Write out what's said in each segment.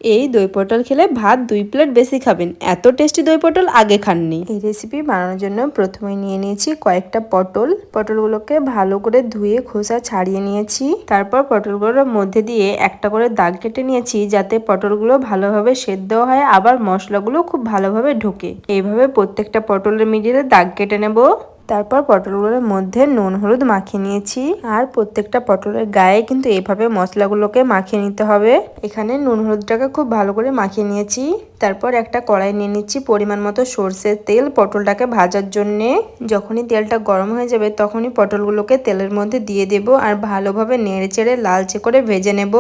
এই দই পটল খেলে ভাত 2 প্লেট বেশি খাবেন, এত টেস্টি দই পটল আগে খাননি। এই রেসিপি বানানোর জন্য প্রথমে নিয়ে নিয়েছি কয়েকটা পটলগুলোকে ভালো করে ধুয়ে খোসা ছাড়িয়ে নিয়েছি। তারপর পটলগুলোর মধ্যে দিয়ে একটা করে দাগ কেটে নিয়েছি যাতে পটলগুলো ভালোভাবে সেদ্ধ হয়, আবার মশলাগুলো খুব ভালোভাবে ঢোকে। এইভাবে প্রত্যেকটা পটলের মিডিলে দাগ কেটে নেব। তারপর পটলগুলোর মধ্যে নুন হলুদ মাখিয়ে নিয়েছি, আর প্রত্যেকটা পটলের গায়ে কিন্তু এভাবে মশলাগুলোকে মাখিয়ে নিতে হবে। এখানে নুন হলুদটাকে খুব ভালো করে মাখিয়ে নিয়েছি। তারপর একটা কড়াই নিয়ে নিচ্ছি পরিমাণ মতো সর্ষের তেল পটলটাকে ভাজার জন্যে। যখনই তেলটা গরম হয়ে যাবে তখনই পটলগুলোকে তেলের মধ্যে দিয়ে দেব, আর ভালোভাবে নেড়ে চেড়ে লালচে করে ভেজে নেব।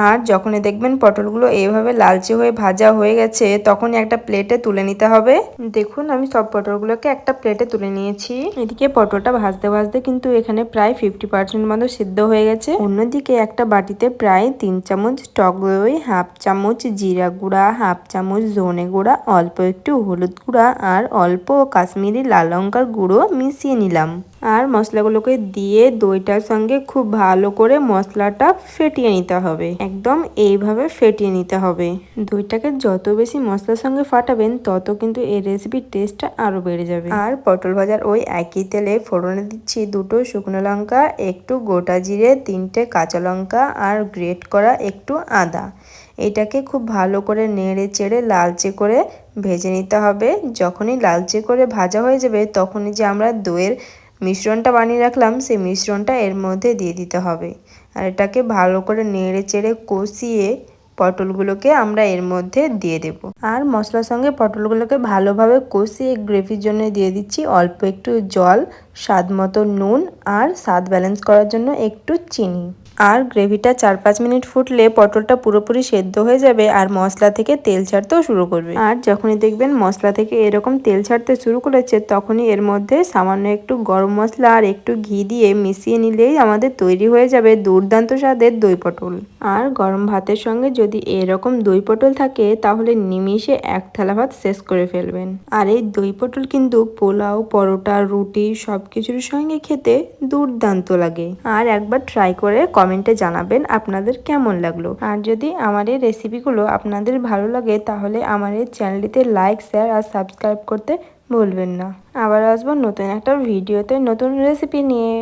আর যখনই দেখবেন পটলগুলো এইভাবে লালচে হয়ে ভাজা হয়ে গেছে তখনই একটা প্লেটে তুলে নিতে হবে। দেখুন আমি সব পটলগুলোকে একটা প্লেটে তুলে নিয়েছি। এদিকে পটলটা ভাজতে ভাজতে কিন্তু এখানে প্রায় 50% মতো সিদ্ধ হয়ে গেছে। অন্যদিকে একটা বাটিতে প্রায় 3 চামচ টক দই, হাফ চামচ জিরা গুঁড়া, হাফ চামচ ধনে গুঁড়া, অল্প একটু হলুদ গুঁড়া আর অল্প কাশ্মীরি লাল লঙ্কার গুঁড়ো মিশিয়ে নিলাম। আর মশলাগুলোকে দিয়ে দইটার সঙ্গে খুব ভালো করে মশলাটা ফেটিয়ে নিতে হবে। একদম এইভাবে ফেটিয়ে নিতে হবে। দইটাকে যত বেশি মশলার সঙ্গে ফাটাবেন তত কিন্তু এই রেসিপির টেস্টটা আরো বেড়ে যাবে। আর পটল ভাজার ওই একই তেলে ফোড়নে দিচ্ছি 2টো শুকনো লঙ্কা, একটু গোটা জিরে, 3টে কাঁচা লঙ্কা আর গ্রেট করা একটু আদা। এটাকে খুব ভালো করে নেড়ে চেড়ে লালচে করে ভেজে নিতে হবে। যখনই লালচে করে ভাজা হয়ে যাবে তখনই যে আমরা দইয়ের মিশ্রণটা বানিয়ে রাখলাম সেই মিশ্রণটা এর মধ্যে দিয়ে দিতে হবে। আর এটাকে ভালো করে নেড়ে চেড়ে কষিয়ে পটলগুলোকে আমরা এর মধ্যে দিয়ে দেব। আর মশলার সঙ্গে পটলগুলোকে ভালোভাবে কষিয়ে গ্রেভির জন্য দিয়ে দিচ্ছি অল্প একটু জল, স্বাদ মতো নুন আর স্বাদ ব্যালেন্স করার জন্য একটু চিনি। আর গ্রেভিটা 4-5 মিনিট ফুটলে পটলটা পুরোপুরি সেদ্ধ হয়ে যাবে আর মশলা থেকে তেল ছাড়তেও শুরু করবে। আর যখনই দেখবেন মশলা থেকে এরকম তেল ছাড়তে শুরু করেছে তখনই এর মধ্যে সামান্য একটু গরম মশলা আর একটু ঘি দিয়ে মিশিয়ে নিলেই আমাদের তৈরি হয়ে যাবে দুর্দান্ত স্বাদের দই পটল। আর গরম ভাতের সঙ্গে যদি এরকম দই পটল থাকে তাহলে নিমিষে 1 থালা ভাত শেষ করে ফেলবেন। আর এই দই পটল কিন্তু পোলাও, পরোটা, রুটি সবকিছুর সঙ্গে খেতে দুর্দান্ত লাগে। আর একবার ট্রাই করে কমেন্টে জানাবেন আপনাদের কেমন লাগলো। আর যদি আমার এই রেসিপিগুলো আপনাদের ভালো লাগে তাহলে আমার এই চ্যানেলটিতে লাইক, শেয়ার আর সাবস্ক্রাইব করতে ভুলবেন না। আবার আসবো নতুন একটা ভিডিওতে নতুন রেসিপি নিয়ে।